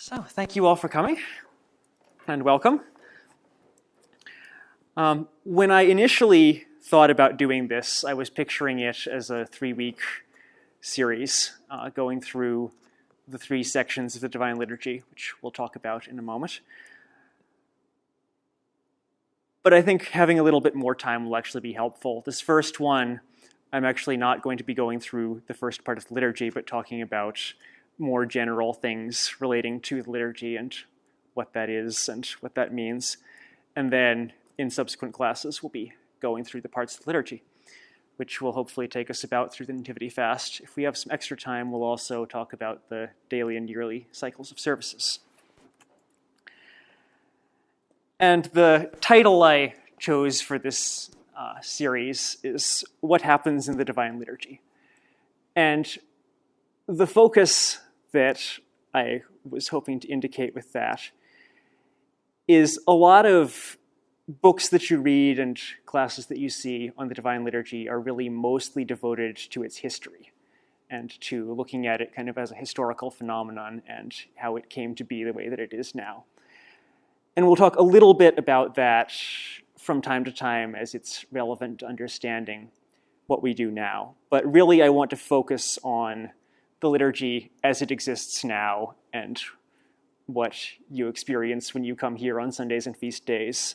So, thank you all for coming, and welcome. When I initially thought about doing this, I was picturing it as a 3-week series, going through the 3 sections of the Divine Liturgy, which we'll talk about in a moment. But I think having a little bit more time will actually be helpful. This first one, I'm actually not going to be going through the first part of the liturgy, but talking about more general things relating to the liturgy and what that is and what that means. And then in subsequent classes, we'll be going through the parts of the liturgy, which will hopefully take us about through the Nativity Fast. If we have some extra time, we'll also talk about the daily and yearly cycles of services. And the title I chose for this series is What Happens in the Divine Liturgy? And the focus that I was hoping to indicate with that is a lot of books that you read and classes that you see on the Divine Liturgy are really mostly devoted to its history and to looking at it kind of as a historical phenomenon and how it came to be the way that it is now. And we'll talk a little bit about that from time to time as it's relevant to understanding what we do now. But really, I want to focus on the liturgy as it exists now and what you experience when you come here on Sundays and feast days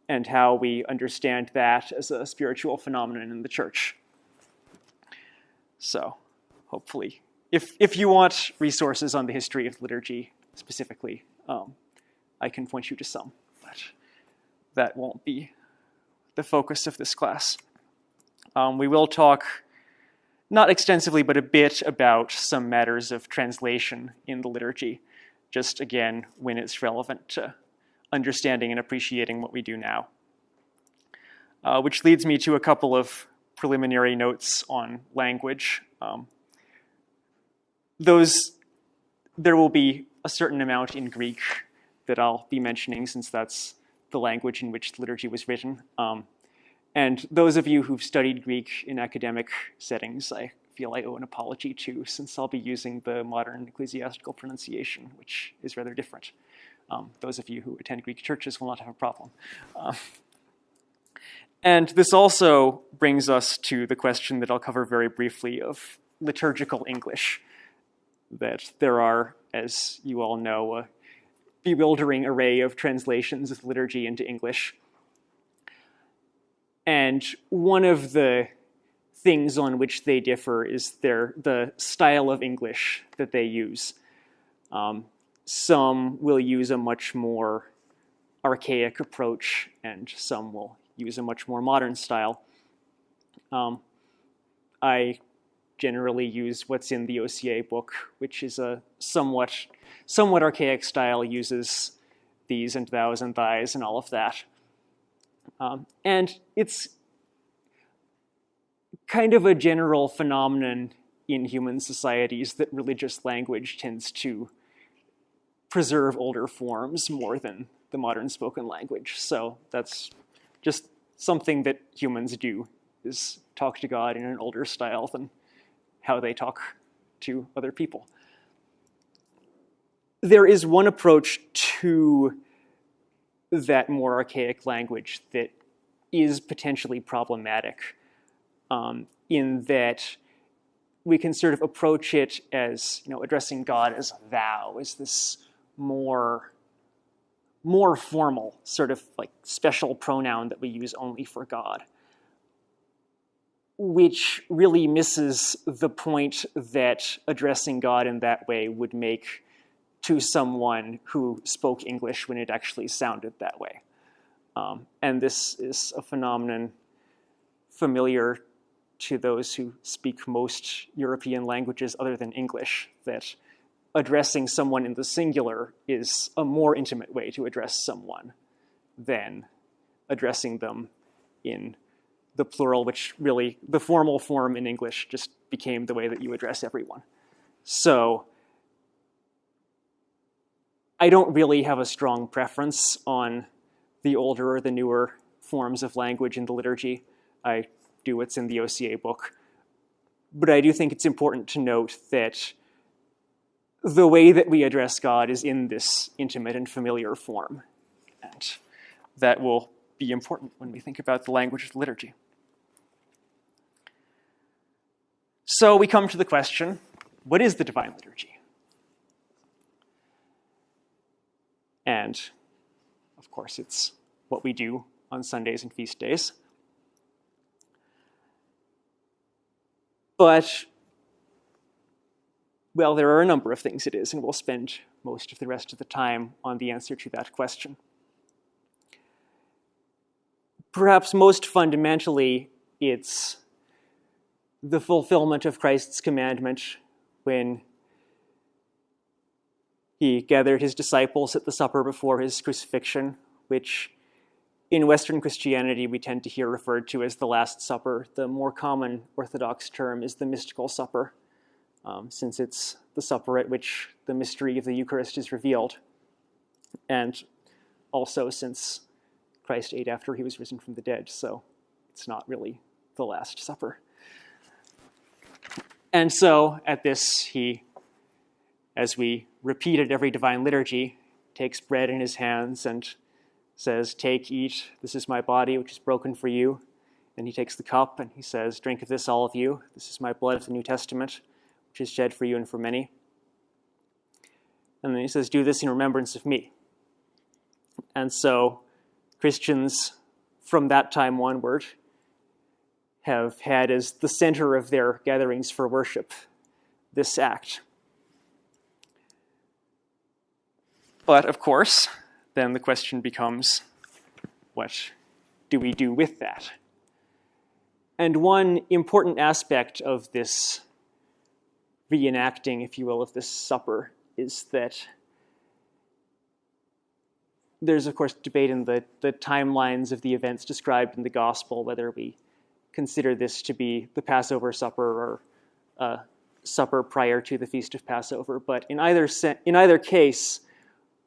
and how we understand that as a spiritual phenomenon in the church. So hopefully, if you want resources on the history of liturgy specifically, I can point you to some, but that won't be the focus of this class. We will talk, not extensively, but a bit about some matters of translation in the liturgy, just again, when it's relevant to understanding and appreciating what we do now. Which leads me to a couple of preliminary notes on language. There will be a certain amount in Greek that I'll be mentioning since that's the language in which the liturgy was written. And those of you who've studied Greek in academic settings, I feel I owe an apology to, since I'll be using the modern ecclesiastical pronunciation, which is rather different. Those of you who attend Greek churches will not have a problem. And this also brings us to the question that I'll cover very briefly of liturgical English, that there are, as you all know, a bewildering array of translations of liturgy into English. And one of the things on which they differ is the style of English that they use. Some will use a much more archaic approach, and some will use a much more modern style. I generally use what's in the OCA book, which is a somewhat archaic style, uses these and thous and thys and all of that. And it's kind of a general phenomenon in human societies that religious language tends to preserve older forms more than the modern spoken language. So that's just something that humans do, is talk to God in an older style than how they talk to other people. There is one approach to that more archaic language that is potentially problematic, in that we can sort of approach it as, addressing God as thou, as this more formal sort of like special pronoun that we use only for God, which really misses the point that addressing God in that way would make to someone who spoke English when it actually sounded that way. And this is a phenomenon familiar to those who speak most European languages other than English, that addressing someone in the singular is a more intimate way to address someone than addressing them in the plural, which really, the formal form in English just became the way that you address everyone. So I don't really have a strong preference on the older or the newer forms of language in the liturgy. I do what's in the OCA book. But I do think it's important to note that the way that we address God is in this intimate and familiar form. And that will be important when we think about the language of the liturgy. So we come to the question, what is the divine liturgy? And of course, it's what we do on Sundays and feast days. But, well, there are a number of things it is, and we'll spend most of the rest of the time on the answer to that question. Perhaps most fundamentally, it's the fulfillment of Christ's commandment when he gathered his disciples at the supper before his crucifixion, which in Western Christianity we tend to hear referred to as the Last Supper. The more common Orthodox term is the mystical supper, since it's the supper at which the mystery of the Eucharist is revealed. And also since Christ ate after he was risen from the dead, so it's not really the Last Supper. And so at this, he, as we repeat at every divine liturgy, takes bread in his hands and says, "Take, eat, this is my body, which is broken for you." And he takes the cup and he says, "Drink of this, all of you. This is my blood of the New Testament, which is shed for you and for many." And then he says, "Do this in remembrance of me." And so Christians from that time onward have had as the center of their gatherings for worship this act. But of course, then the question becomes, what do we do with that? And one important aspect of this reenacting, if you will, of this supper is that there's, of course, debate in the timelines of the events described in the gospel, whether we consider this to be the Passover supper or a supper prior to the Feast of Passover. But in either case,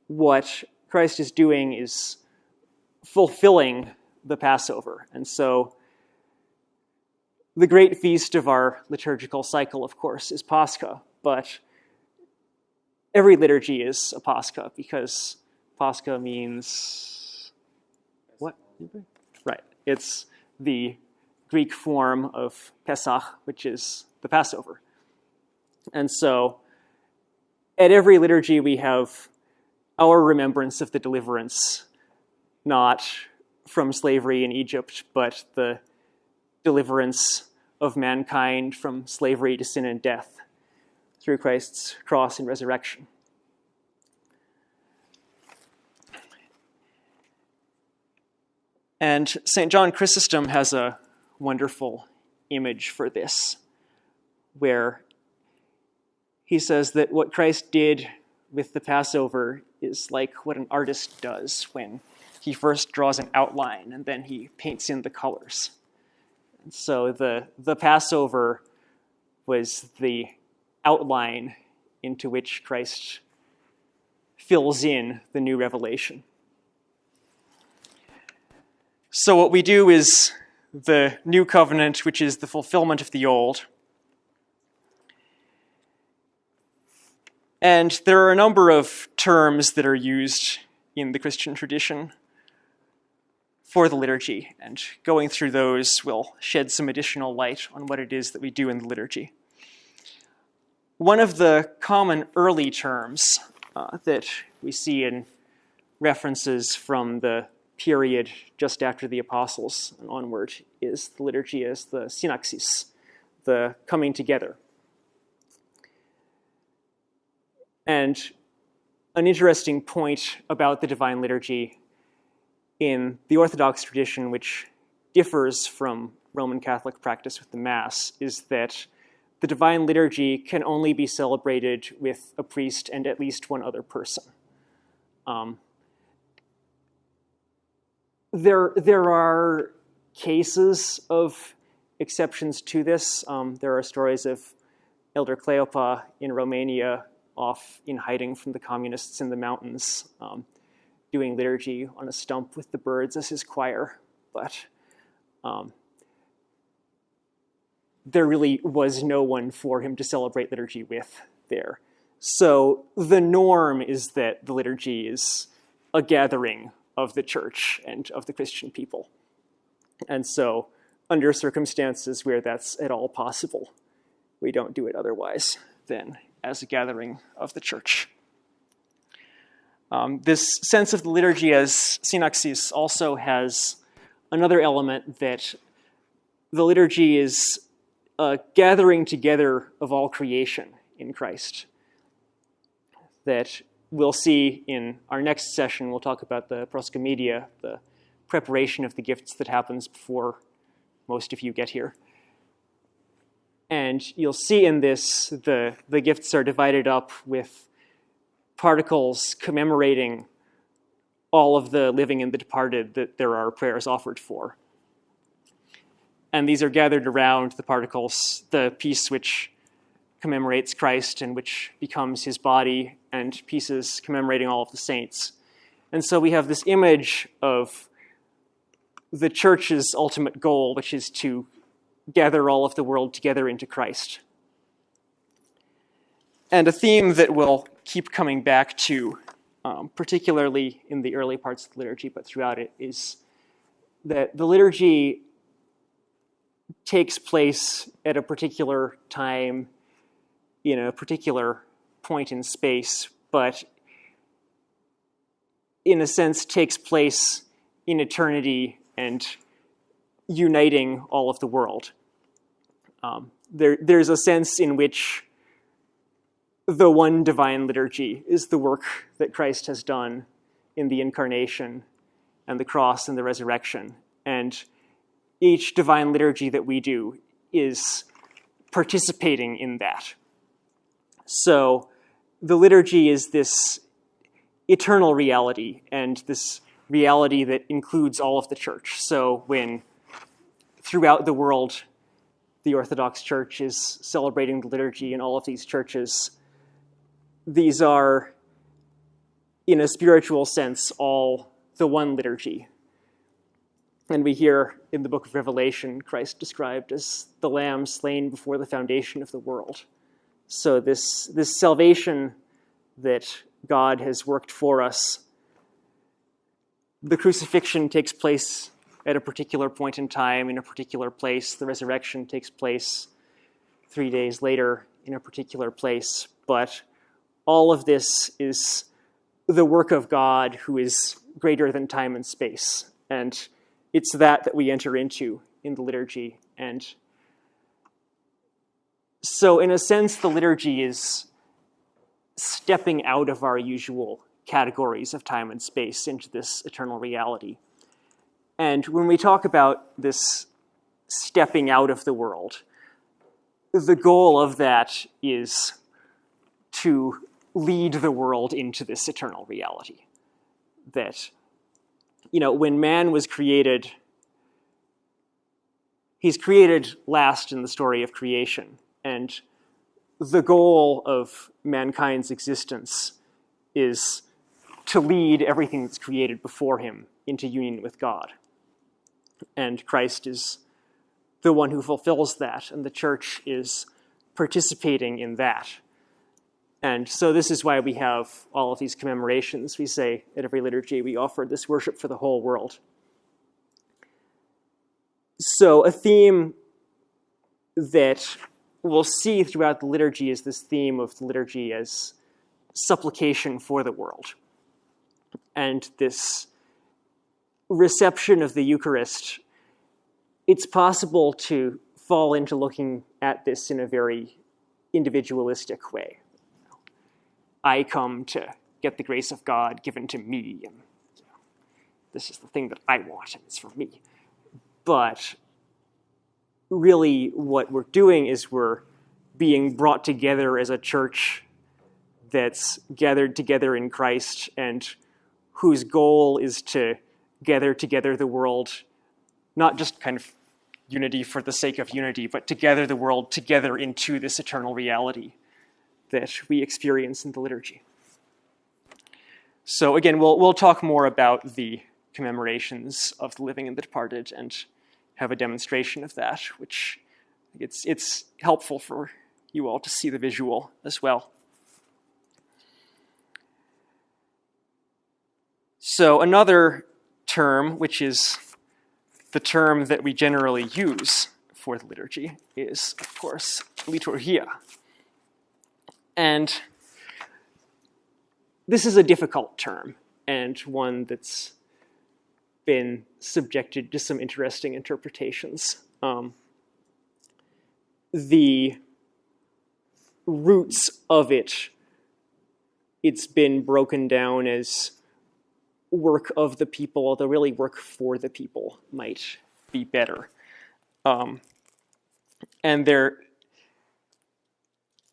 what Christ is doing is fulfilling the Passover. And so the great feast of our liturgical cycle, of course, is Pascha. But every liturgy is a Pascha because Pascha means what? Right. It's the Greek form of Pesach, which is the Passover. And so at every liturgy we have our remembrance of the deliverance, not from slavery in Egypt, but the deliverance of mankind from slavery to sin and death through Christ's cross and resurrection. And St. John Chrysostom has a wonderful image for this, where he says that what Christ did with the Passover is like what an artist does when he first draws an outline and then he paints in the colors. And so the Passover was the outline into which Christ fills in the new revelation. So what we do is the new covenant, which is the fulfillment of the old. And there are a number of terms that are used in the Christian tradition for the liturgy, and going through those will shed some additional light on what it is that we do in the liturgy. One of the common early terms that we see in references from the period just after the Apostles and onward is the liturgy as the synaxis, the coming together. And an interesting point about the Divine Liturgy in the Orthodox tradition, which differs from Roman Catholic practice with the Mass, is that the Divine Liturgy can only be celebrated with a priest and at least one other person. There are cases of exceptions to this. There are stories of Elder Cleopa in Romania off in hiding from the communists in the mountains, doing liturgy on a stump with the birds as his choir. But there really was no one for him to celebrate liturgy with there. So the norm is that the liturgy is a gathering of the church and of the Christian people. And so under circumstances where that's at all possible, we don't do it otherwise than as a gathering of the church. This sense of the liturgy as synaxis also has another element, that the liturgy is a gathering together of all creation in Christ. That we'll see in our next session. We'll talk about the proskomedia, the preparation of the gifts that happens before most of you get here. And you'll see in this, the gifts are divided up with particles commemorating all of the living and the departed that there are prayers offered for. And these are gathered around the particles, the piece which commemorates Christ and which becomes his body, and pieces commemorating all of the saints. And so we have this image of the church's ultimate goal, which is to gather all of the world together into Christ. And a theme that we'll keep coming back to, particularly in the early parts of the liturgy, but throughout it, is that the liturgy takes place at a particular time, in a particular point in space, but in a sense takes place in eternity and uniting all of the world. There's a sense in which the one divine liturgy is the work that Christ has done in the incarnation and the cross and the resurrection. And each divine liturgy that we do is participating in that. So the liturgy is this eternal reality, and this reality that includes all of the church. So when throughout the world the Orthodox Church is celebrating the liturgy in all of these churches, these are, in a spiritual sense, all the one liturgy. And we hear in the book of Revelation Christ described as the Lamb slain before the foundation of the world. So this salvation that God has worked for us, the crucifixion takes place at a particular point in time, in a particular place. The resurrection takes place 3 days later in a particular place. But all of this is the work of God, who is greater than time and space. And it's that we enter into in the liturgy. And so in a sense, the liturgy is stepping out of our usual categories of time and space into this eternal reality. And when we talk about this stepping out of the world, the goal of that is to lead the world into this eternal reality. That, when man was created, he's created last in the story of creation. And the goal of mankind's existence is to lead everything that's created before him into union with God. And Christ is the one who fulfills that, and the church is participating in that. And so this is why we have all of these commemorations. We say at every liturgy, we offer this worship for the whole world. So a theme that we'll see throughout the liturgy is this theme of the liturgy as supplication for the world. And this reception of the Eucharist, it's possible to fall into looking at this in a very individualistic way. I come to get the grace of God given to me, and this is the thing that I want, and it's for me. But really what we're doing is we're being brought together as a church that's gathered together in Christ, and whose goal is to gather together the world, not just kind of unity for the sake of unity, but to gather the world together into this eternal reality that we experience in the liturgy. So again, we'll talk more about the commemorations of the living and the departed and have a demonstration of that, which it's helpful for you all to see the visual as well. So another term, which is the term that we generally use for the liturgy, is, of course, liturgia. And this is a difficult term, and one that's been subjected to some interesting interpretations. The roots of it's been broken down as work of the people, although really work for the people might be better. And there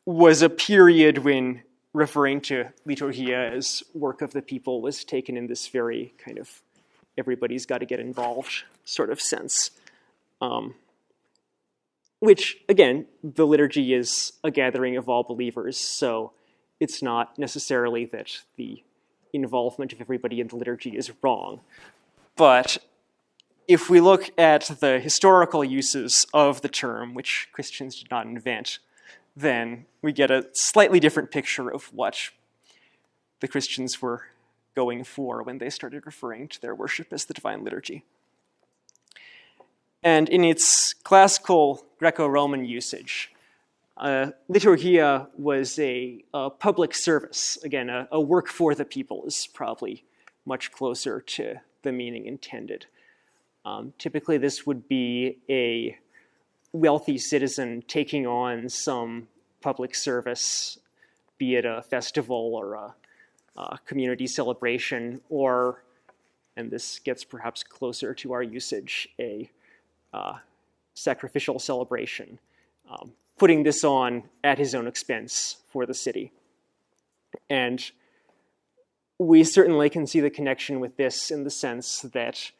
was a period when referring to liturgia as work of the people was taken in this very kind of everybody's got to get involved sort of sense. Which, again, the liturgy is a gathering of all believers, so it's not necessarily that the involvement of everybody in the liturgy is wrong. But if we look at the historical uses of the term, which Christians did not invent, then we get a slightly different picture of what the Christians were going for when they started referring to their worship as the Divine Liturgy. And in its classical Greco-Roman usage, liturgia was a public service. Again, a work for the people is probably much closer to the meaning intended. Typically, this would be a wealthy citizen taking on some public service, be it a festival or a community celebration, or, and this gets perhaps closer to our usage, a sacrificial celebration, putting this on at his own expense for the city. And we certainly can see the connection with this in the sense that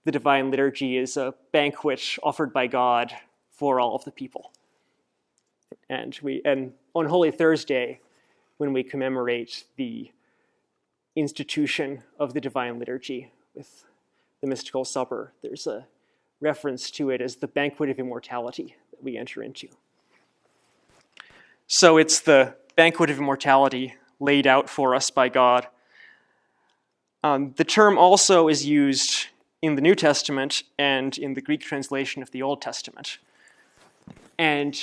the Divine Liturgy is a banquet offered by God for all of the people. And on Holy Thursday, when we commemorate the institution of the Divine Liturgy with the mystical supper, there's a reference to it as the banquet of immortality that we enter into. So it's the banquet of immortality laid out for us by God. The term also is used in the New Testament and in the Greek translation of the Old Testament. And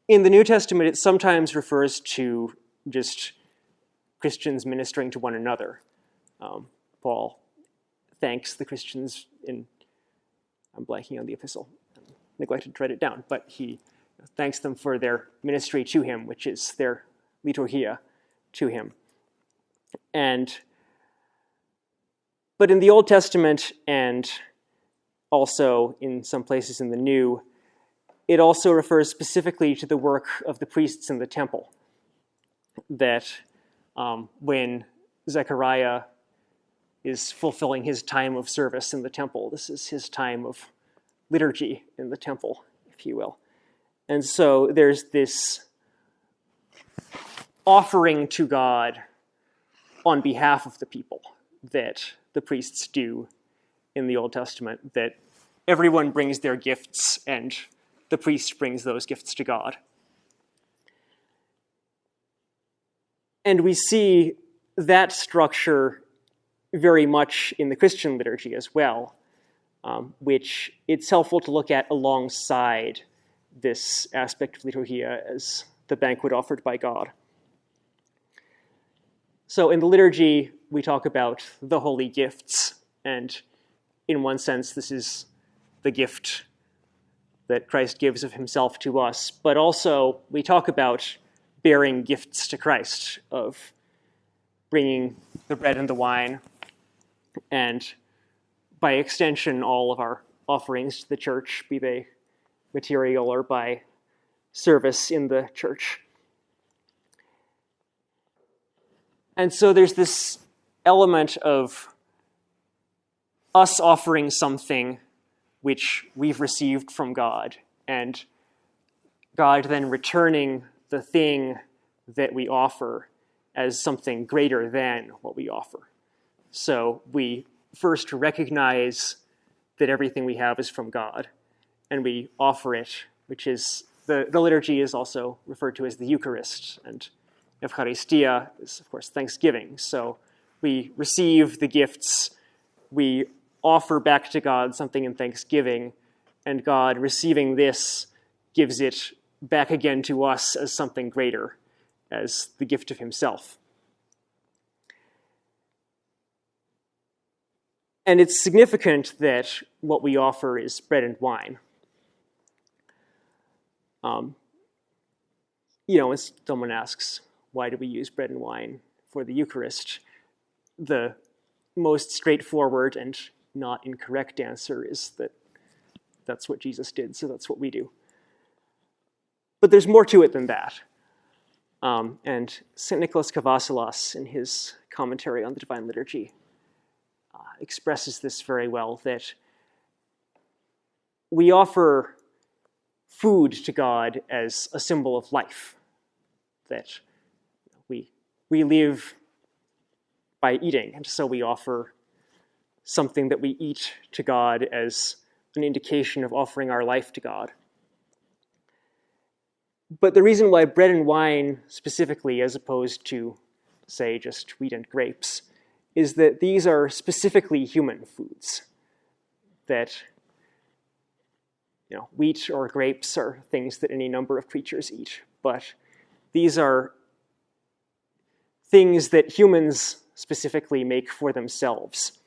in the New Testament, it sometimes refers to just Christians ministering to one another. Paul thanks the Christians I'm blanking on the epistle, I neglected to write it down, but he thanks them for their ministry to him, which is their liturgia to him. But in the Old Testament, and also in some places in the New, it also refers specifically to the work of the priests in the temple. That when Zechariah is fulfilling his time of service in the temple, this is his time of liturgy in the temple, if you will. And so there's this offering to God on behalf of the people that the priests do in the Old Testament, that everyone brings their gifts and the priest brings those gifts to God. And we see that structure very much in the Christian liturgy as well, which it's helpful to look at alongside this aspect of liturgia as the banquet offered by God. So in the liturgy, we talk about the holy gifts, and in one sense, this is the gift that Christ gives of himself to us, but also we talk about bearing gifts to Christ, of bringing the bread and the wine, and by extension, all of our offerings to the church, be they material or by service in the church. And so there's this element of us offering something which we've received from God, and God then returning the thing that we offer as something greater than what we offer. So we first recognize that everything we have is from God, and we offer it, which is, the liturgy is also referred to as the Eucharist, and Eucharistia is, of course, Thanksgiving. So We receive the gifts, we offer back to God something in thanksgiving, and God, receiving this, gives it back again to us as something greater, as the gift of himself. And it's significant that what we offer is bread and wine. When someone asks, why do we use bread and wine for the Eucharist? The most straightforward and not incorrect answer is that that's what Jesus did, so that's what we do. But there's more to it than that. And St. Nicholas Kavasilas, in his commentary on the Divine Liturgy, expresses this very well, that we offer food to God as a symbol of life, that we live by eating, and so we offer something that we eat to God as an indication of offering our life to God. But the reason why bread and wine specifically, as opposed to, say, just wheat and grapes, is that these are specifically human foods. That wheat or grapes are things that any number of creatures eat, but these are things that humans specifically make for themselves.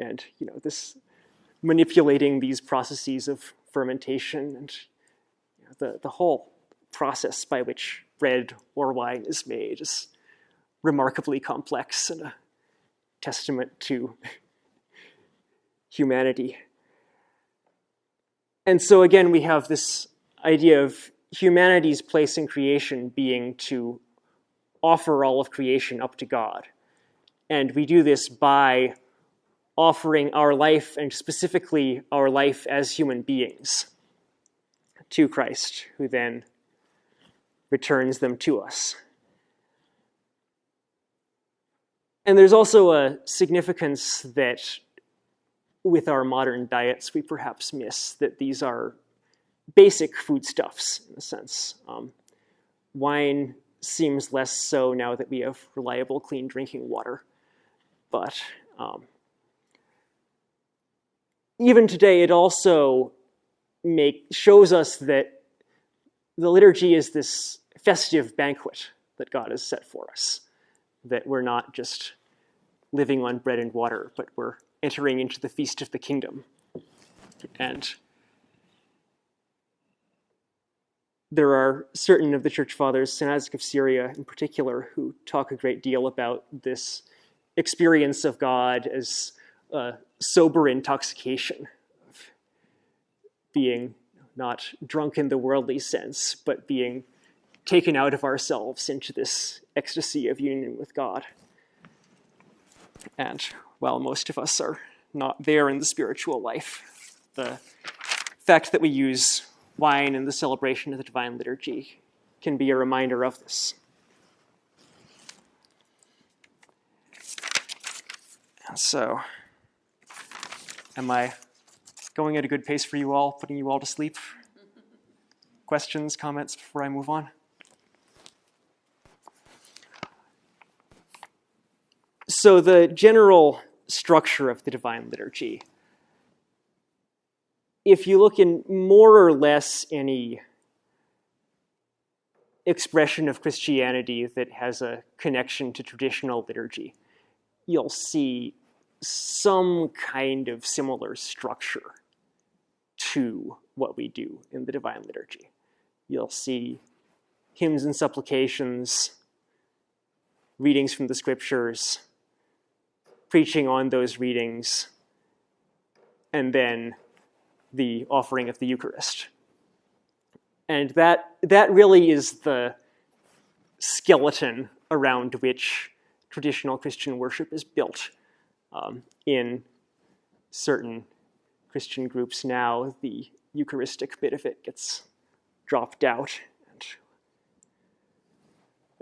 And this manipulating these processes of fermentation and the whole process by which bread or wine is made is remarkably complex and a testament to humanity. And so again, we have this idea of humanity's place in creation being to offer all of creation up to God. And we do this by offering our life, and specifically our life as human beings, to Christ, who then returns them to us. And there's also a significance that with our modern diets we perhaps miss, that these are basic foodstuffs in a sense. Wine seems less so now that we have reliable, clean drinking water. But even today, it also shows us that the liturgy is this festive banquet that God has set for us, that we're not just living on bread and water, but we're entering into the feast of the kingdom. And there are certain of the church fathers, St. Isaac of Syria in particular, who talk a great deal about this experience of God as a sober intoxication, of being not drunk in the worldly sense, but being taken out of ourselves into this ecstasy of union with God. And while most of us are not there in the spiritual life, the fact that we use wine in the celebration of the Divine Liturgy can be a reminder of this. And so, am I going at a good pace for you all, putting you all to sleep? Questions, comments before I move on? So the general structure of the Divine Liturgy, if you look in more or less any expression of Christianity that has a connection to traditional liturgy, you'll see some kind of similar structure to what we do in the Divine Liturgy. You'll see hymns and supplications, readings from the scriptures, preaching on those readings, and then the offering of the Eucharist. And that really is the skeleton around which traditional Christian worship is built. In certain Christian groups now, the Eucharistic bit of it gets dropped out. And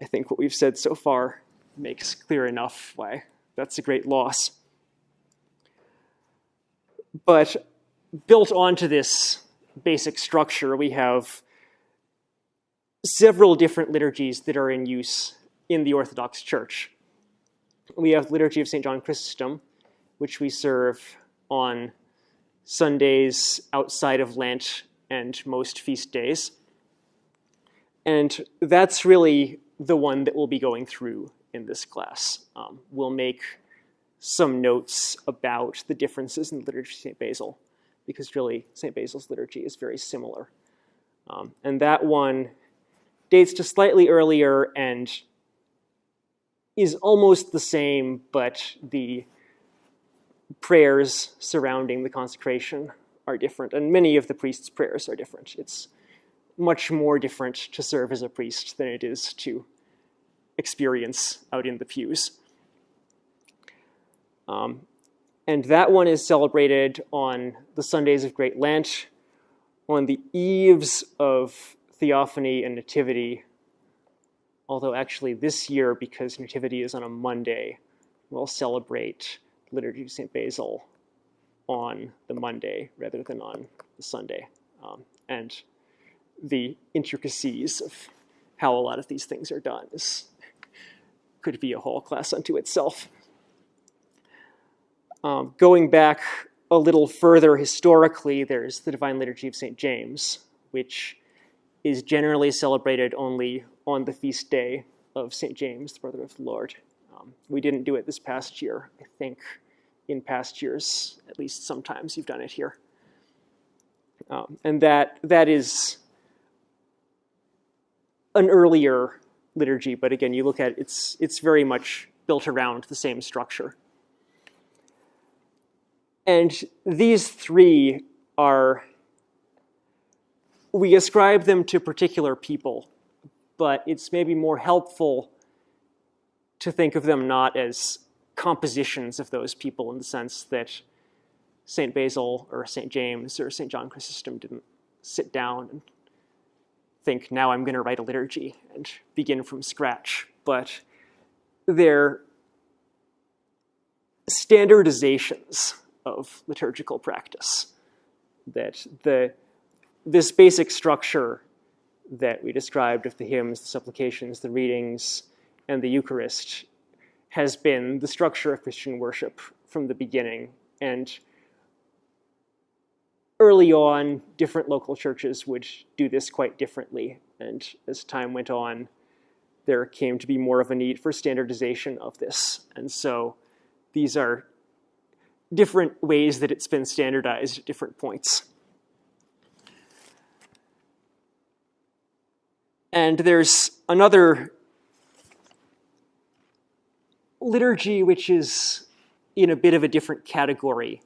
I think what we've said so far makes clear enough why that's a great loss. But built onto this basic structure, we have several different liturgies that are in use in the Orthodox Church. we have the Liturgy of St. John Chrysostom, which we serve on Sundays outside of Lent and most feast days. And that's really the one that we'll be going through in this class. We'll make some notes about the differences in the Liturgy of St. Basil, because really St. Basil's liturgy is very similar. And that one dates to slightly earlier and is almost the same, but the prayers surrounding the consecration are different, and many of the priest's prayers are different. It's much more different to serve as a priest than it is to experience out in the pews. And that one is celebrated on the Sundays of Great Lent, on the eves of Theophany and Nativity, although actually this year, because Nativity is on a Monday, we'll celebrate Liturgy of St. Basil on the Monday rather than on the Sunday. And the intricacies of how a lot of these things are done could be a whole class unto itself. Going back a little further historically, there's the Divine Liturgy of St. James, which is generally celebrated only on the feast day of St. James, the brother of the Lord. We didn't do it this past year. I think in past years, at least sometimes, you've done it here. And that is an earlier liturgy, but again, you look at it, it's very much built around the same structure. And these three we ascribe them to particular people, but it's maybe more helpful to think of them not as compositions of those people in the sense that St. Basil or St. James or St. John Chrysostom didn't sit down and think, now I'm going to write a liturgy and begin from scratch, but they're standardizations of liturgical practice, that this basic structure that we described of the hymns, the supplications, the readings, and the Eucharist has been the structure of Christian worship from the beginning. And early on, different local churches would do this quite differently. And as time went on, there came to be more of a need for standardization of this. And so these are different ways that it's been standardized at different points. And there's another liturgy which is in a bit of a different category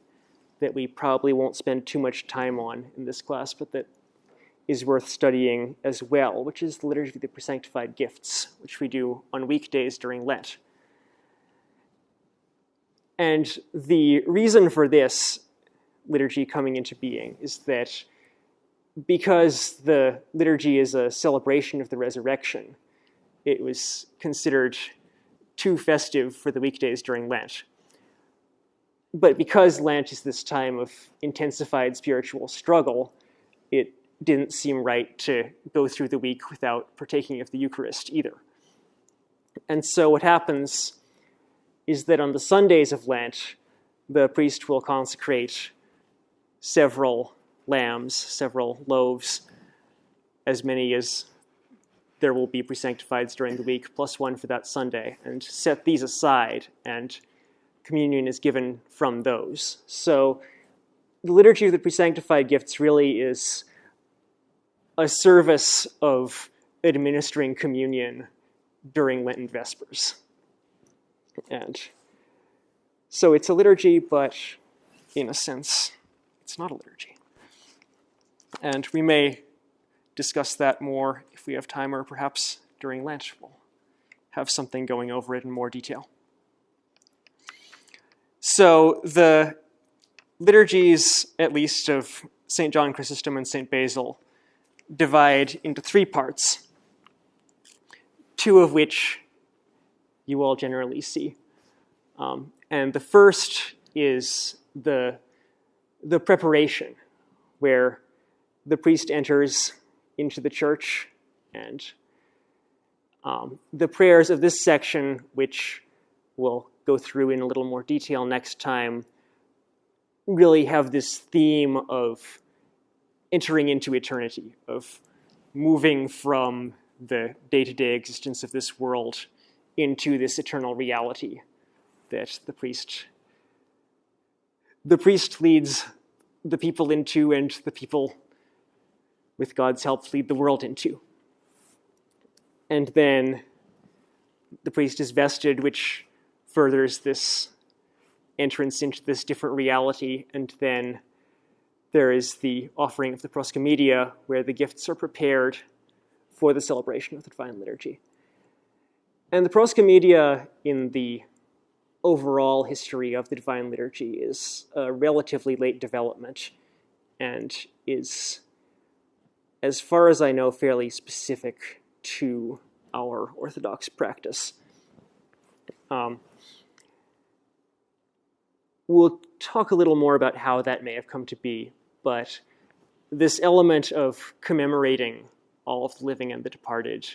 that we probably won't spend too much time on in this class, but that is worth studying as well, which is the Liturgy of the Presanctified Gifts, which we do on weekdays during Lent. And the reason for this liturgy coming into being is that because the liturgy is a celebration of the resurrection, it was considered too festive for the weekdays during Lent. But because Lent is this time of intensified spiritual struggle, it didn't seem right to go through the week without partaking of the Eucharist either. And so what happens is that on the Sundays of Lent, the priest will consecrate several lambs, several loaves, as many as there will be presanctifieds during the week, plus one for that Sunday, and set these aside, and communion is given from those. So the Liturgy of the Presanctified Gifts really is a service of administering communion during Lenten Vespers. And so it's a liturgy, but in a sense, it's not a liturgy. And we may discuss that more if we have time, or perhaps during Lent we'll have something going over it in more detail. So the liturgies, at least of St. John Chrysostom and St. Basil, divide into three parts, two of which you all generally see. And the first is the preparation, where the priest enters into the church, and the prayers of this section, which will go through in a little more detail next time, really have this theme of entering into eternity, of moving from the day-to-day existence of this world into this eternal reality that the priest leads the people into, and the people, with God's help, lead the world into. And then the priest is vested, which furthers this entrance into this different reality. And then there is the offering of the proscomedia, where the gifts are prepared for the celebration of the Divine Liturgy. And the proscomedia in the overall history of the Divine Liturgy is a relatively late development and is, as far as I know, fairly specific to our Orthodox practice. We'll talk a little more about how that may have come to be, but this element of commemorating all of the living and the departed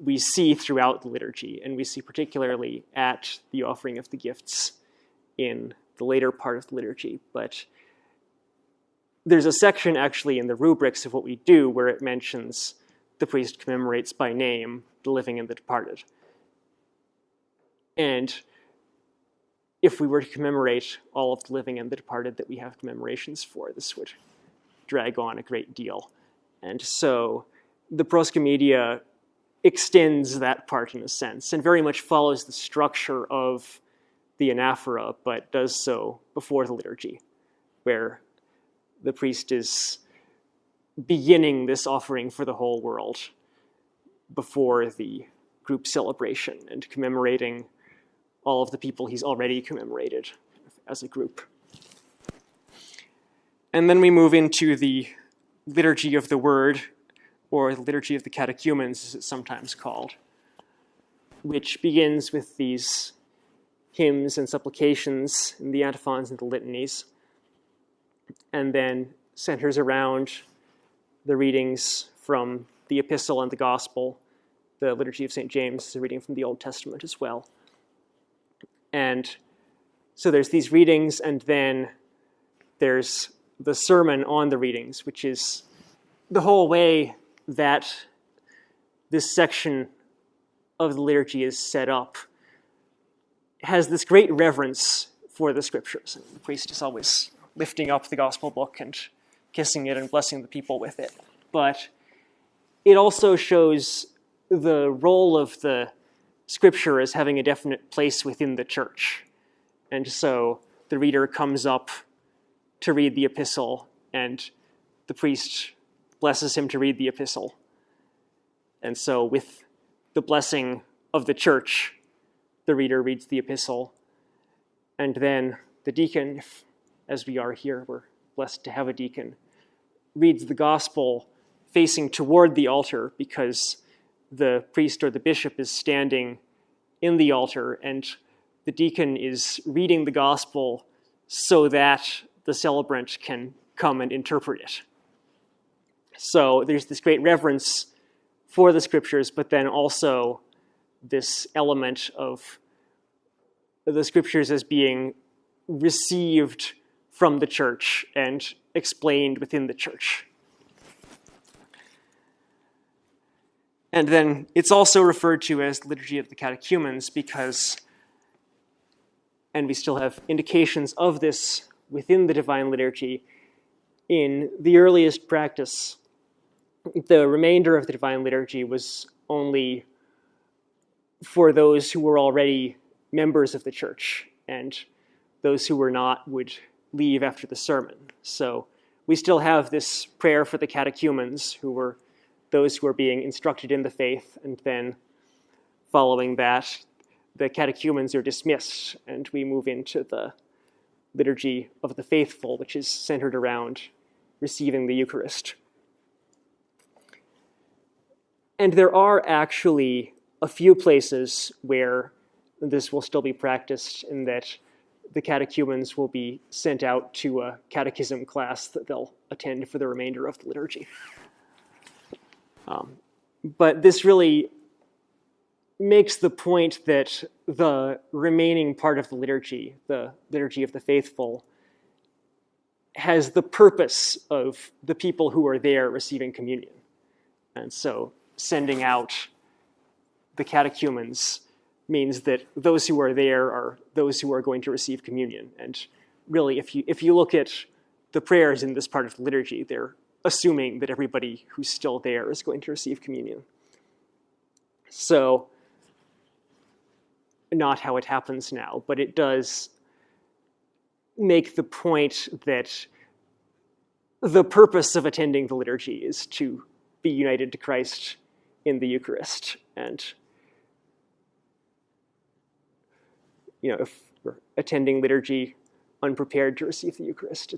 we see throughout the liturgy, and we see particularly at the offering of the gifts in the later part of the liturgy. But there's a section actually in the rubrics of what we do where it mentions the priest commemorates by name the living and the departed. And if we were to commemorate all of the living and the departed that we have commemorations for, this would drag on a great deal. And so the proscomedia extends that part in a sense, and very much follows the structure of the anaphora, but does so before the liturgy, where the priest is beginning this offering for the whole world before the group celebration and commemorating all of the people he's already commemorated as a group. And then we move into the Liturgy of the Word, or the Liturgy of the Catechumens, as it's sometimes called, which begins with these hymns and supplications in the antiphons and the litanies, and then centers around the readings from the Epistle and the Gospel. The Liturgy of St. James is a reading from the Old Testament as well. And so there's these readings, and then there's the sermon on the readings, which is the whole way that this section of the liturgy is set up. It has this great reverence for the scriptures. And the priest is always lifting up the gospel book and kissing it and blessing the people with it. But it also shows the role of the scripture as having a definite place within the church. And so the reader comes up to read the epistle, and the priest blesses him to read the epistle. And so with the blessing of the church, the reader reads the epistle, and then the deacon, if, as we are here, we're blessed to have a deacon, reads the gospel facing toward the altar, because the priest or the bishop is standing in the altar, and the deacon is reading the gospel so that the celebrant can come and interpret it. So there's this great reverence for the scriptures, but then also this element of the scriptures as being received from the church and explained within the church. And then it's also referred to as the Liturgy of the Catechumens because, and we still have indications of this within the Divine Liturgy, in the earliest practice, the remainder of the Divine Liturgy was only for those who were already members of the church, and those who were not would leave after the sermon. So we still have this prayer for the catechumens, who were those who are being instructed in the faith, and then following that, the catechumens are dismissed, and we move into the Liturgy of the Faithful, which is centered around receiving the Eucharist. And there are actually a few places where this will still be practiced, in that the catechumens will be sent out to a catechism class that they'll attend for the remainder of the liturgy. But this really makes the point that the remaining part of the liturgy of the faithful, has the purpose of the people who are there receiving communion. And so sending out the catechumens means that those who are there are those who are going to receive communion. And really, if you look at the prayers in this part of the liturgy, they're assuming that everybody who's still there is going to receive communion. So, not how it happens now, but it does make the point that the purpose of attending the liturgy is to be united to Christ in the Eucharist. And, if we're attending liturgy unprepared to receive the Eucharist,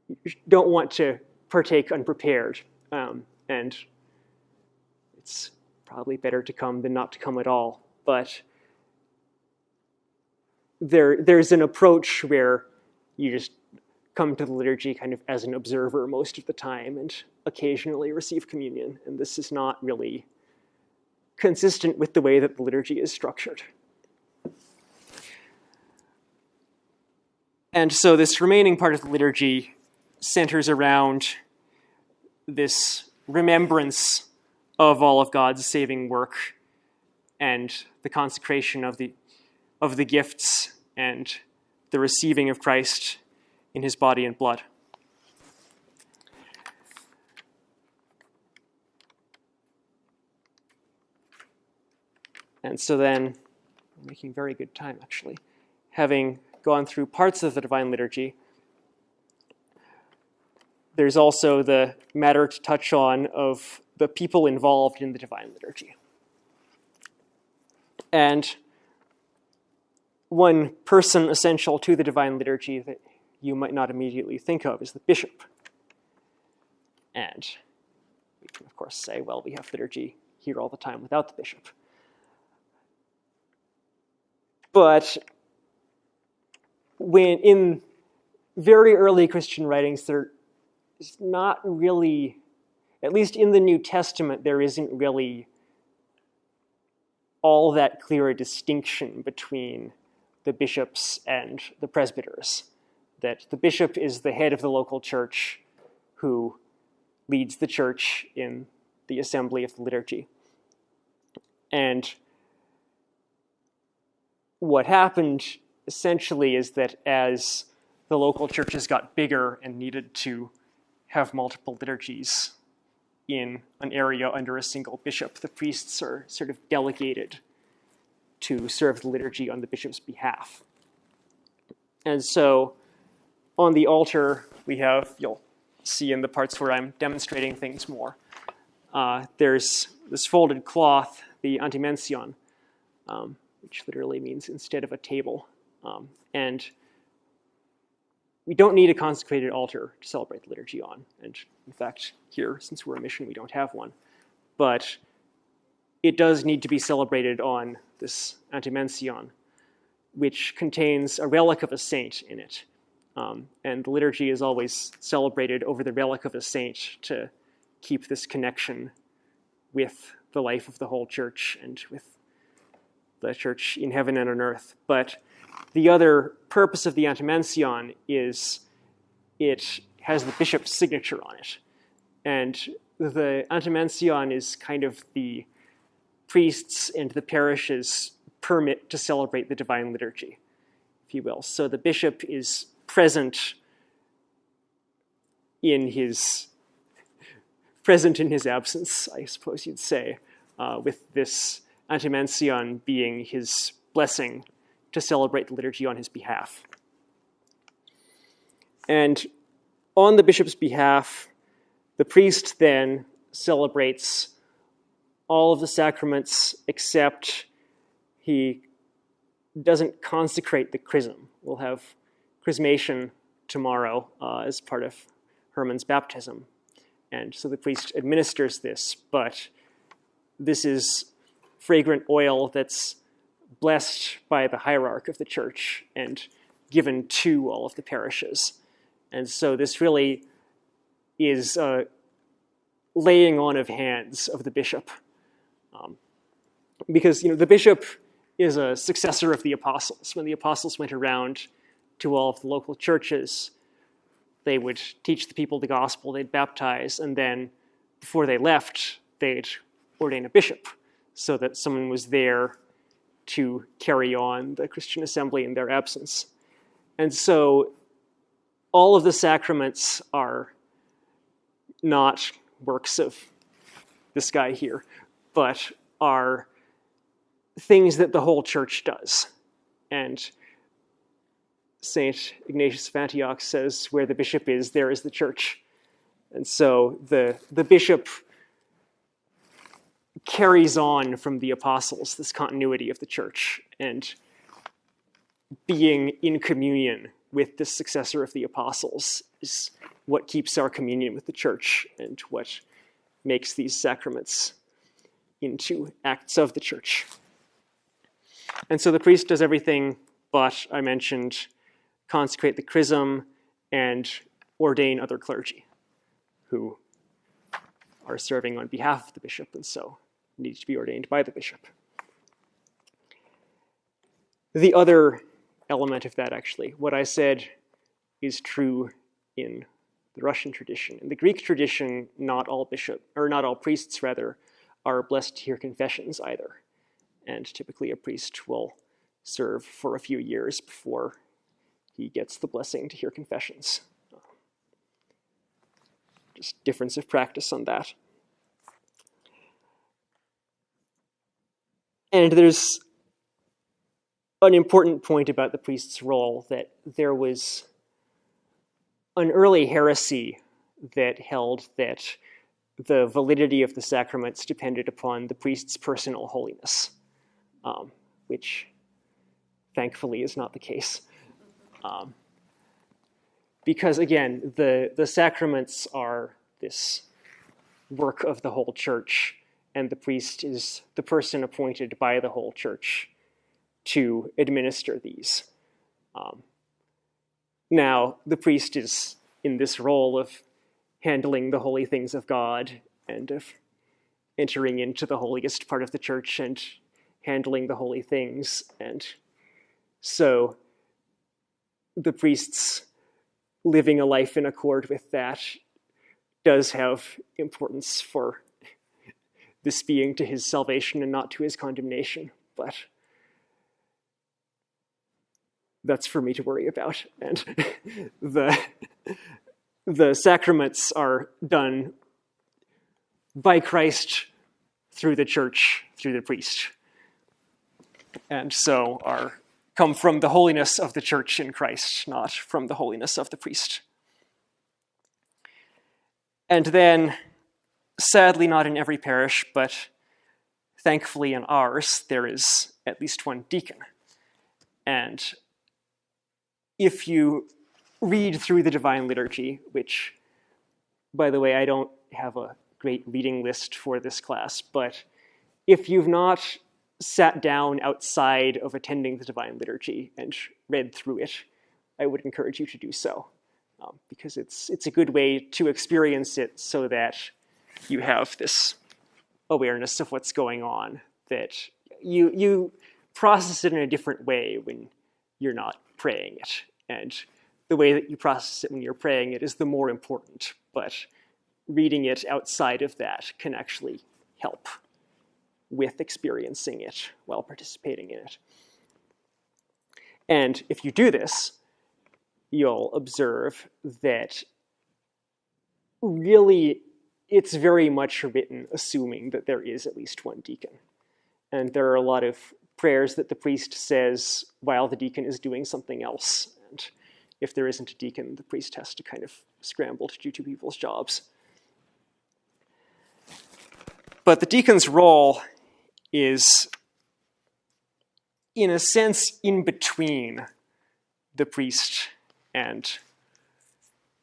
you don't want to partake unprepared. And it's probably better to come than not to come at all. But there's an approach where you just come to the liturgy kind of as an observer most of the time and occasionally receive communion. And this is not really consistent with the way that the liturgy is structured. And so this remaining part of the liturgy centers around this remembrance of all of God's saving work and the consecration of the gifts and the receiving of Christ in his body and blood. And so then, we're making very good time actually, having gone through parts of the Divine Liturgy, there's also the matter to touch on of the people involved in the Divine Liturgy. And one person essential to the Divine Liturgy that you might not immediately think of is the bishop. And we can, of course, say, well, we have liturgy here all the time without the bishop. But when in very early Christian writings, there is not really, at least in the New Testament, there isn't really all that clear a distinction between the bishops and the presbyters. That the bishop is the head of the local church who leads the church in the assembly of the liturgy. And what happened essentially is that as the local churches got bigger and needed to have multiple liturgies in an area under a single bishop, the priests are sort of delegated to serve the liturgy on the bishop's behalf. And so on the altar, we have, you'll see in the parts where I'm demonstrating things more, there's this folded cloth, the antimension, which literally means instead of a table. And we don't need a consecrated altar to celebrate the liturgy on. And in fact, here, since we're a mission, we don't have one. But it does need to be celebrated on this antimension, which contains a relic of a saint in it. And the liturgy is always celebrated over the relic of a saint to keep this connection with the life of the whole church and with the church in heaven and on earth. But the other purpose of the antimension is it has the bishop's signature on it. And the antimension is kind of the priests and the parish's permit to celebrate the Divine Liturgy, if you will. So the bishop is present in his absence, I suppose you'd say, with this antimension being his blessing to celebrate the liturgy on his behalf. And on the bishop's behalf, the priest then celebrates all of the sacraments except he doesn't consecrate the chrism. We'll have chrismation tomorrow as part of Herman's baptism. And so the priest administers this, but this is fragrant oil that's blessed by the hierarch of the church and given to all of the parishes. And so this really is a laying on of hands of the bishop. because the bishop is a successor of the apostles. When the apostles went around to all of the local churches, they would teach the people the gospel, they'd baptize, and then before they left, they'd ordain a bishop so that someone was there to carry on the Christian assembly in their absence. And so all of the sacraments are not works of this guy here, but are things that the whole church does. And St. Ignatius of Antioch says, where the bishop is, there is the church. And so the bishop carries on from the apostles this continuity of the church, and being in communion with the successor of the apostles is what keeps our communion with the church and what makes these sacraments into acts of the church. And so the priest does everything but, I mentioned, consecrate the chrism and ordain other clergy who are serving on behalf of the bishop and so need to be ordained by the bishop. The other element of that, actually, what I said is true in the Russian tradition. In the Greek tradition, not all priests are blessed to hear confessions either. And typically a priest will serve for a few years before he gets the blessing to hear confessions. Just difference of practice on that. And there's an important point about the priest's role, that there was an early heresy that held that the validity of the sacraments depended upon the priest's personal holiness, which thankfully is not the case. Because again, the sacraments are this work of the whole church, and the priest is the person appointed by the whole church to administer these. Now, the priest is in this role of handling the holy things of God and of entering into the holiest part of the church and handling the holy things. And so the priest's living a life in accord with that does have importance for this being to his salvation and not to his condemnation. But that's for me to worry about. And the sacraments are done by Christ through the church, through the priest. And so come from the holiness of the church in Christ, not from the holiness of the priest. And then, sadly not in every parish, but thankfully in ours, there is at least one deacon. And if you read through the Divine Liturgy, which, by the way, I don't have a great reading list for this class, but if you've not sat down outside of attending the Divine Liturgy and read through it, I would encourage you to do so, because it's a good way to experience it so that you have this awareness of what's going on, that you process it in a different way when you're not praying it. And the way that you process it when you're praying it is the more important, but reading it outside of that can actually help with experiencing it while participating in it. And if you do this, you'll observe that really it's very much written assuming that there is at least one deacon. And there are a lot of prayers that the priest says while the deacon is doing something else. And if there isn't a deacon, the priest has to kind of scramble to do two people's jobs. But the deacon's role is, in a sense, in between the priest and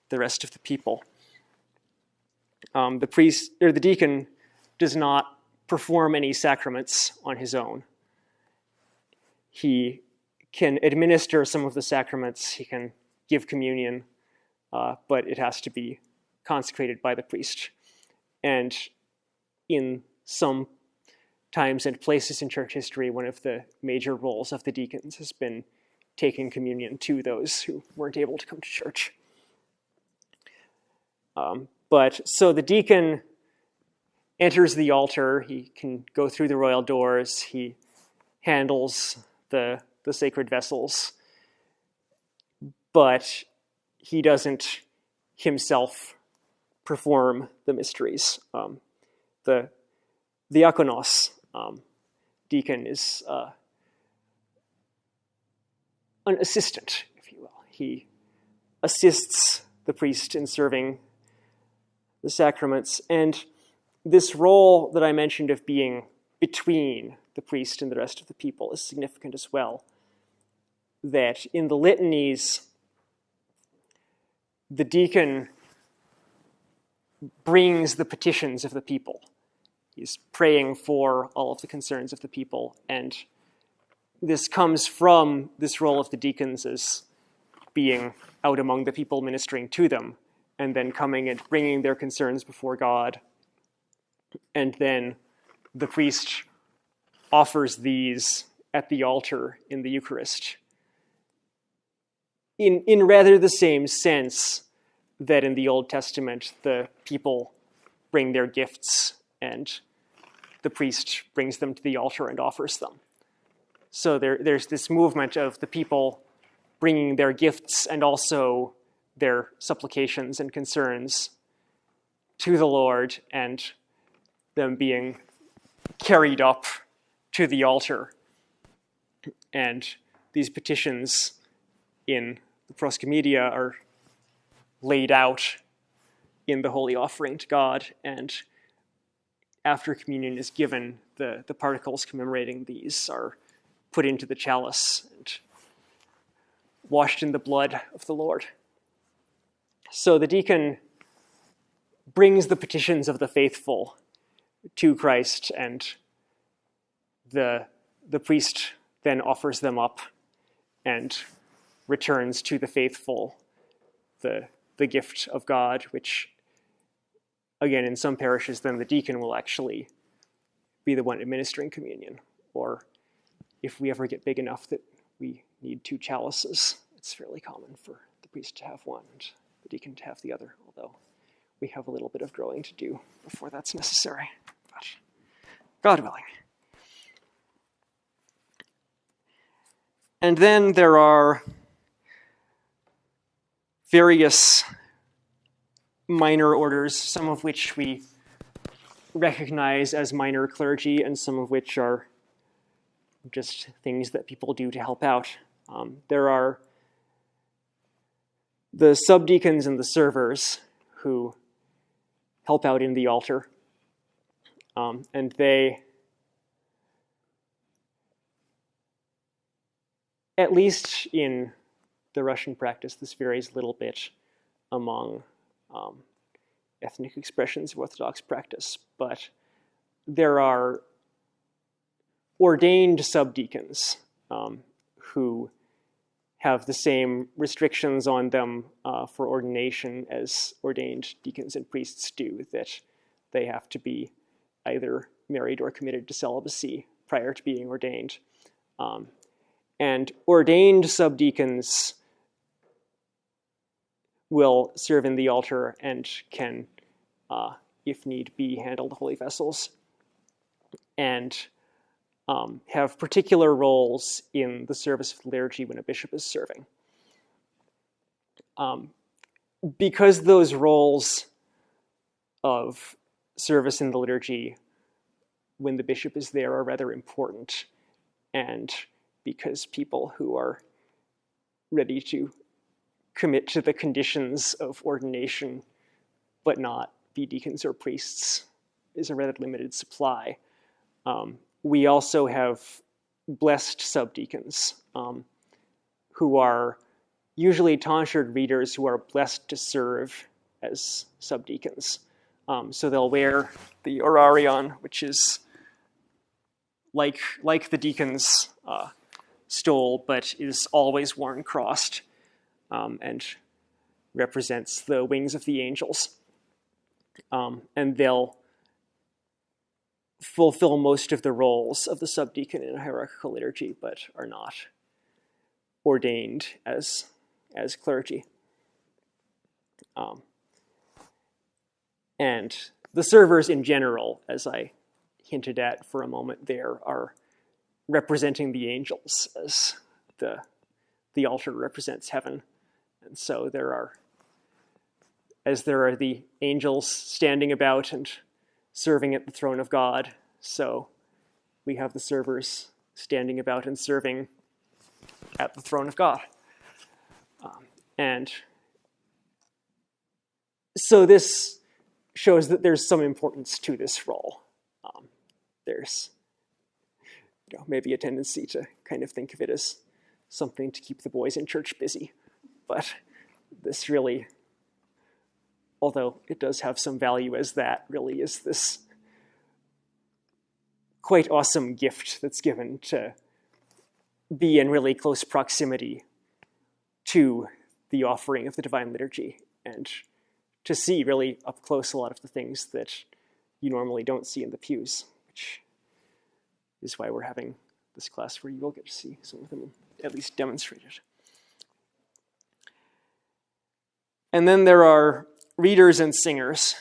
the rest of the people. The deacon does not perform any sacraments on his own. He can administer some of the sacraments, he can give communion, but it has to be consecrated by the priest. And in some times and places in church history, one of the major roles of the deacons has been taking communion to those who weren't able to come to church. So the deacon enters the altar. He can go through the royal doors. He handles the sacred vessels, but he doesn't himself perform the mysteries. The diakonos, deacon, is an assistant, if you will. He assists the priest in serving the sacraments. And this role that I mentioned of being between the priest and the rest of the people is significant as well. That in the litanies, the deacon brings the petitions of the people. He's praying for all of the concerns of the people, and this comes from this role of the deacons as being out among the people, ministering to them, and then coming and bringing their concerns before God. And then the priest offers these at the altar in the Eucharist, in rather the same sense that in the Old Testament the people bring their gifts and the priest brings them to the altar and offers them. So there's this movement of the people bringing their gifts and also their supplications and concerns to the Lord, and them being carried up to the altar. And these petitions in the proscomedia are laid out in the holy offering to God, and after communion is given, the particles commemorating these are put into the chalice and washed in the blood of the Lord. So the deacon brings the petitions of the faithful to Christ, and the priest then offers them up and returns to the faithful the gift of God, which, again, in some parishes, then the deacon will actually be the one administering communion. Or if we ever get big enough that we need 2 chalices, it's fairly common for the priest to have one and the deacon to have the other, although we have a little bit of growing to do before that's necessary. But God willing. And then there are various minor orders, some of which we recognize as minor clergy and some of which are just things that people do to help out. There are the subdeacons and the servers who help out in the altar, and they, at least in the Russian practice, this varies a little bit among ethnic expressions of Orthodox practice, but there are ordained subdeacons who have the same restrictions on them for ordination as ordained deacons and priests do, that they have to be either married or committed to celibacy prior to being ordained. And ordained subdeacons will serve in the altar and can, if need be, handle the holy vessels, and have particular roles in the service of the liturgy when a bishop is serving. Because those roles of service in the liturgy when the bishop is there are rather important, and because people who are ready to commit to the conditions of ordination but not be deacons or priests is a rather limited supply. We also have blessed subdeacons who are usually tonsured readers who are blessed to serve as subdeacons. So they'll wear the orarion, which is like the deacon's stole, but is always worn crossed and represents the wings of the angels. And they'll fulfill most of the roles of the subdeacon in a hierarchical liturgy, but are not ordained as clergy. And the servers in general, as I hinted at for a moment there, are representing the angels, as the altar represents heaven. And so there are the angels standing about and serving at the throne of God, so we have the servers standing about and serving at the throne of God. And so this shows that there's some importance to this role. There's maybe a tendency to kind of think of it as something to keep the boys in church busy, but this really, although it does have some value as that, really is this quite awesome gift that's given to be in really close proximity to the offering of the Divine Liturgy and to see really up close a lot of the things that you normally don't see in the pews, which is why we're having this class where you will get to see some of them at least demonstrated. And then there are readers and singers.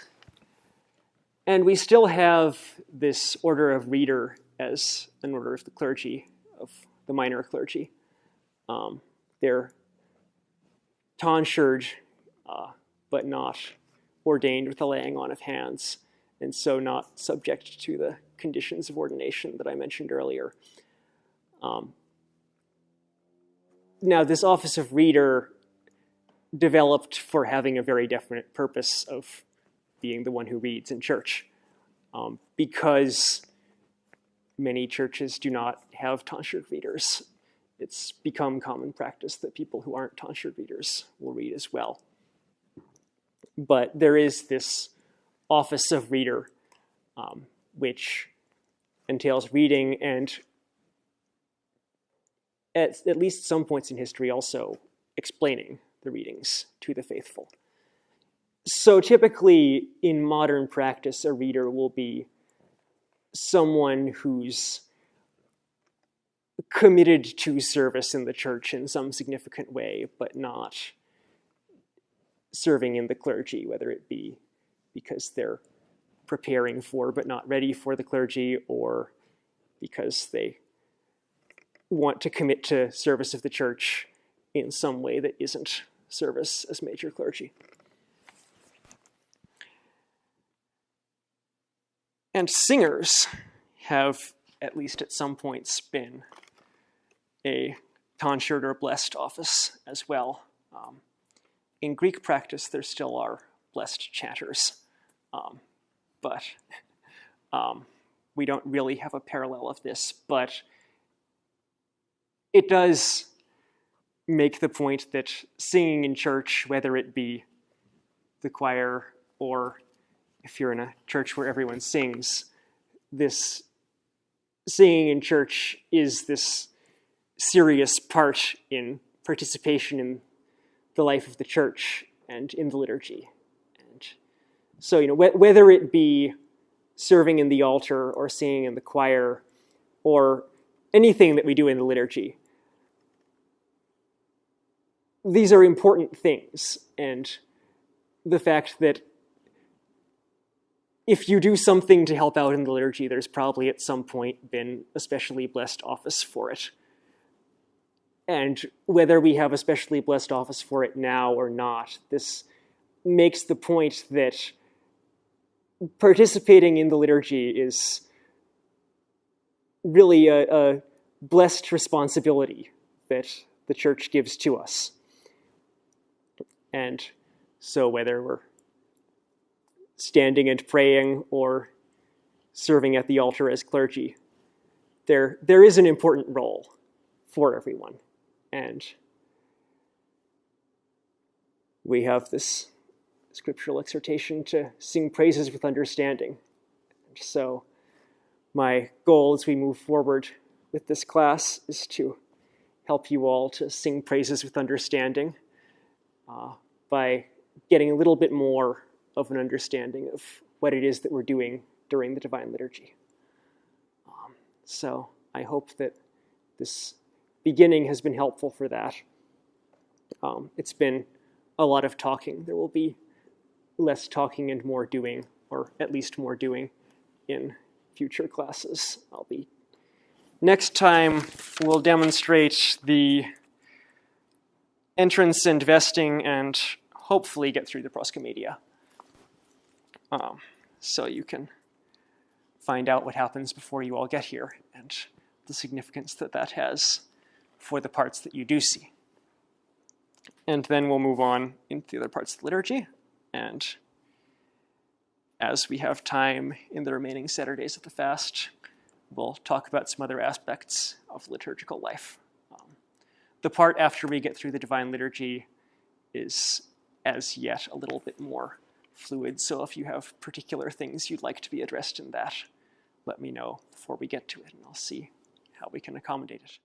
And we still have this order of reader as an order of the clergy, of the minor clergy. They're tonsured, but not ordained with the laying on of hands, and so not subject to the conditions of ordination that I mentioned earlier. Now, this office of reader developed for having a very definite purpose of being the one who reads in church, because many churches do not have tonsured readers. It's become common practice that people who aren't tonsured readers will read as well. But there is this office of reader, which entails reading and at least some points in history also explaining the readings to the faithful. So typically in modern practice, a reader will be someone who's committed to service in the church in some significant way, but not serving in the clergy, whether it be because they're preparing for but not ready for the clergy, or because they want to commit to service of the church in some way that isn't service as major clergy. And singers have, at least at some points, been a tonsured or blessed office as well. In Greek practice, there still are blessed chanters, but we don't really have a parallel of this. But it does make the point that singing in church, whether it be the choir or if you're in a church where everyone sings, this singing in church is this serious part in participation in the life of the church and in the liturgy. And so, whether it be serving in the altar or singing in the choir or anything that we do in the liturgy, these are important things. And the fact that if you do something to help out in the liturgy, there's probably at some point been a specially blessed office for it. And whether we have a specially blessed office for it now or not, this makes the point that participating in the liturgy is really a blessed responsibility that the church gives to us. And so whether we're standing and praying or serving at the altar as clergy, there is an important role for everyone. And we have this scriptural exhortation to sing praises with understanding. And so my goal as we move forward with this class is to help you all to sing praises with understanding by getting a little bit more of an understanding of what it is that we're doing during the Divine Liturgy. So I hope that this beginning has been helpful for that. It's been a lot of talking. There will be less talking and more doing, or at least more doing in future classes. Next time we'll demonstrate the entrance and vesting and hopefully get through the proskomedia. So you can find out what happens before you all get here and the significance that that has for the parts that you do see. And then we'll move on into the other parts of the liturgy. And as we have time in the remaining Saturdays of the fast, we'll talk about some other aspects of liturgical life. The part after we get through the Divine Liturgy is as yet a little bit more fluid, so if you have particular things you'd like to be addressed in that, let me know before we get to it, and I'll see how we can accommodate it.